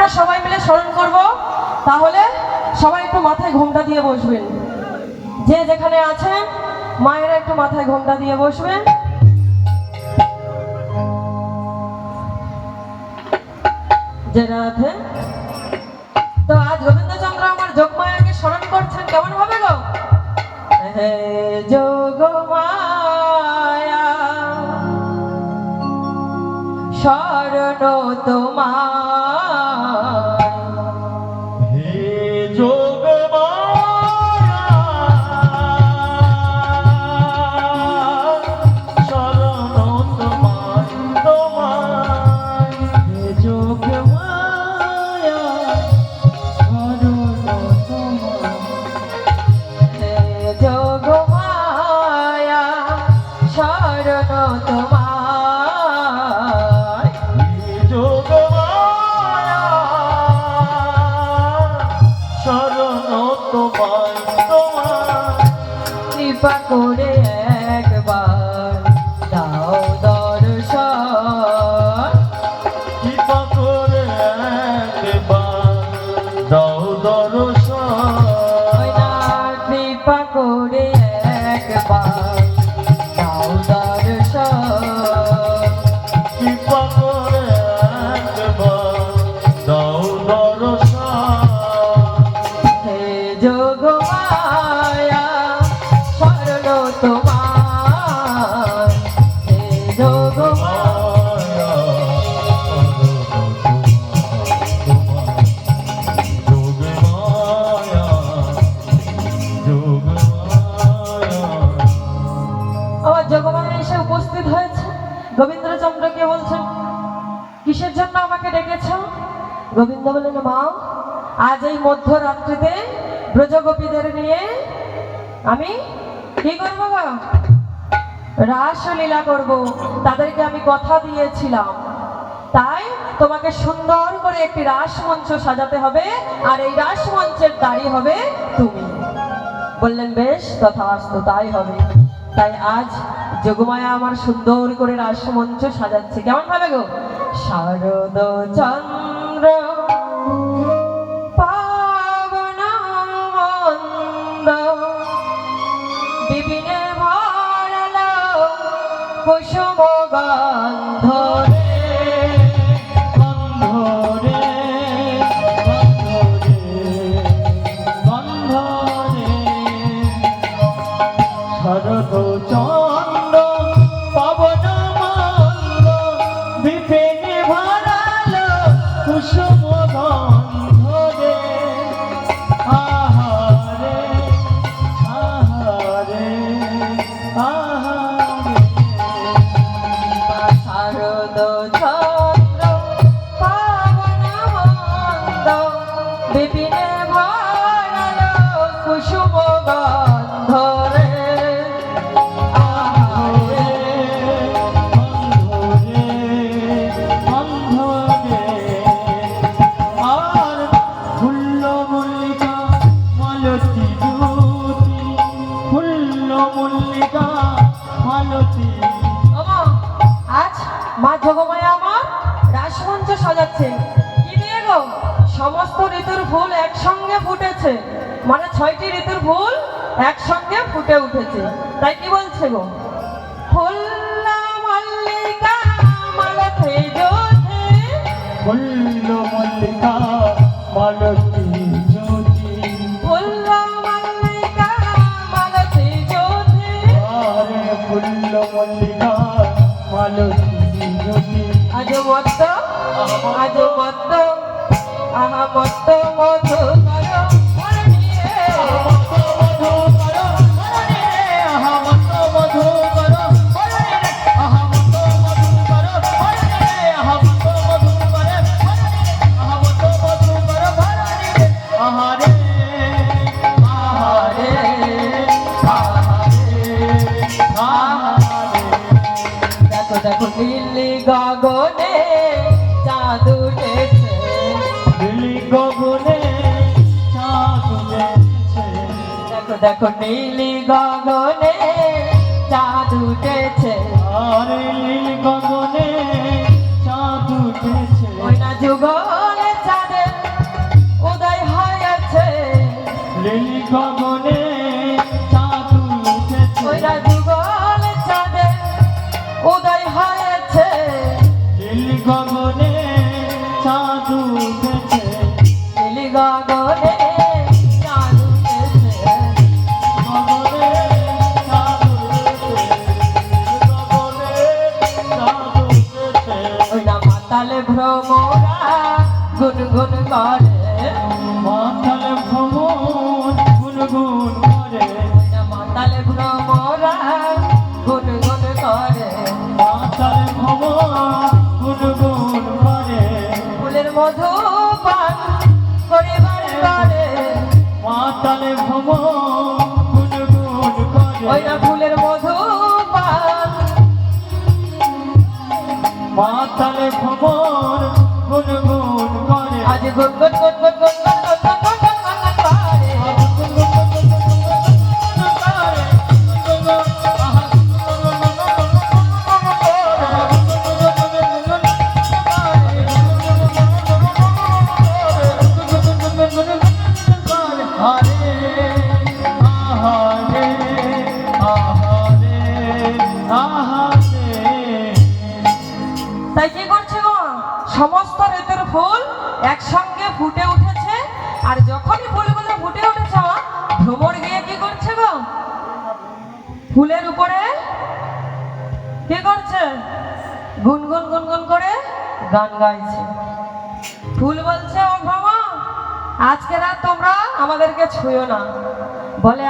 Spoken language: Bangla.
আমরা সবাই মিলে স্মরণ করব। তাহলে সবাই একটু মাথায় ঘোমটা দিয়ে বসবেন, যে যেখানে আছেন মায়েরা একটু মাথায় ঘোমটা দিয়ে বসবেন। যে রাধে, তো আজ গোবিন্দচন্দ্র আমার যোগমায়াকে স্মরণ করছেন কেমন ভাবে গো? হে যোগমায়া শরণ তোমার, হে যোগমায়া শরণ তোমার, তোমার হে যোগমায়া শরণ তোমার, হে যোগমায়া শরণ তোমার, হে যোগমায়া শরণ তোমার, তোমার কৃপা করে একবার দাও দর্শন, কৃপা করে একবার দাও দর্শন, ওই না কৃপা করে একবার দাও দর্শন, কৃপা করে একবার দাও দর্শন, হে যোগমায়া শরণ তোমার, হে যোগমায়া আমার যোগমায়া এসে উপস্থিত হয়েছে। গোবিন্দচন্দ্রকে বলছেন, কিসের জন্য আমাকে ডেকেছ? গোবিন্দ বললেন, মা আজ এই মধ্যরাত্রিতে ব্রজগোপীদের নিয়ে আমি কি করবো গো? রাসলীলা করব। তাদেরকে আমি কথা দিয়েছিলাম, তাই তোমাকে সুন্দর করে একটি রাসমঞ্চ সাজাতে হবে, আর এই রাসমঞ্চের দাঁড়ি হবে তুমি। বললেন বেশ, তথাস্তু, তাই হবে। তাই আজ যোগমায়া আমার সুন্দর করে রাসমঞ্চ সাজাচ্ছে। কেমন ভাবে গো? শারদ চন্দ্র পাবন মন্দ বিপিনে ভরাল কুসুম গন্ধ রে, গন্ধ রে, গন্ধ রে, শরদ চন্দ্র পবন মন্দ বিপিনে ভরাল কুসুম গন্ধ রে, আহারে আহারে আহারে, শারদ চন্দ্র পাবন মন্দ বিপিনে ভরাল কুসুম গন্ধ রে, আহারে আর ফুল্ল মল্লিকা মালতী জ্যোতি, ফুল্ল মল্লিকা মালতী, ওমা, আজ মা যোগমায়া আমার রাসমঞ্চ সাজাচ্ছে। কি দিয়ে গো? সমস্ত ঋতুর ফুল একসঙ্গে ফুটেছে, মানে 6টি ঋতুর ফুল একসঙ্গে ফুটে উঠেছে। তাই কি বলছে গো? ফুল্ল মল্লিকা মালতে জ্যোতি, ফুল্ল মল্লিকা মালতী জ্যোতি, ফুল্ল মল্লিকা মালতে জ্যোতি, আরে ফুল্ল মল্লিকা মালতী জ্যোতি, আজ মত্ত আজ মত্ত আহা মত্ত মধু করো হরণিয়ে, আহারে আহারে আহারে, দেখো দেখো নীলি গগনে চাঁদ উঠেছে, দিলি গগনে চাঁদ উঠেছে, দেখো দেখো নীলি গগনে চাঁদ উঠেছে, আরে নীল গগনে চাঁদ উঠেছে, ওই না যুগলে চাঁদে লিলি গগনে চাঁদ উঠেছে ওই রাত যুগল চাঁদে উদয় হয়েছে লিলি গগনে চাঁদ উঠেছে নীলি গগনে চাঁদ উঠেছে গগনে চাঁদ উঠেছে গগনে চাঁদ উঠেছে ওই না মাতালে ভ্রমরা গুনগুন করে মাতাল ভ্রমণ গুনগুন করে ওই না মাতালে ভ্রমরা গুনগুন করে মাতাল ভ্রমণ গুনগুন করে ফুলের মধু পান করিবার করে মাতাল ভ্রমণ গুনগুন করে ওই না ফুলের মধু পান মাতাল ভ্রমণ গুনগুন করে আজ গুন গুন গুন গুন গুন গুন গুন গুন গুন গুন গুন গুন করে তাই কি করছে গো সমস্ত ঋতুর ফুল একসঙ্গে ফুটে উঠেছে আর যখনই ফুলগুলো ফুটে উঠেছে ভ্রমর গিয়ে কি করছে গো ফুলের উপরে কি করছে গুনগুন গুনগুন করে গান গাইছে ফুল বলছে ও ভ্রমর আজকে রাত তোমরা আমাদেরকে ছুঁয়ো না বলে আমি